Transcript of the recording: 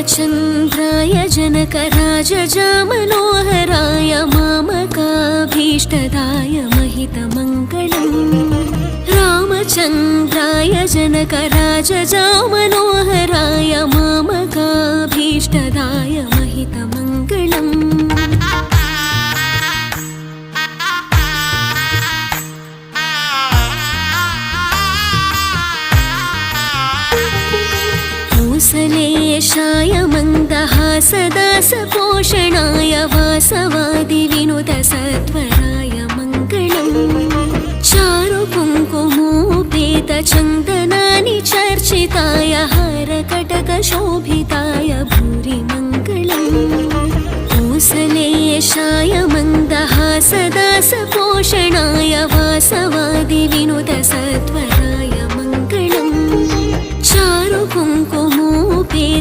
रामचन्द्राय जनकराजजामनोहराय मामकाभीष्टदाय महितमङ्गलम् रामचन्द्राय जनकराजजामनोहराय मामकाभीष्टदाय महितमङ्गलम् कौसलेशाय मन्दहासदासपोषणाय वासवादिविनुतसत्वराय मङ्गलम् चारुकुङ्कुमोपेतचन्दनानि चर्चिताय हारकटकशोभिताय भूरि मङ्गलम् कौसलेशाय मन्दहासदासपोषणाय वासवादिविनुतसत्वराय मङ्गलम् चारुकुङ्कुमोपेत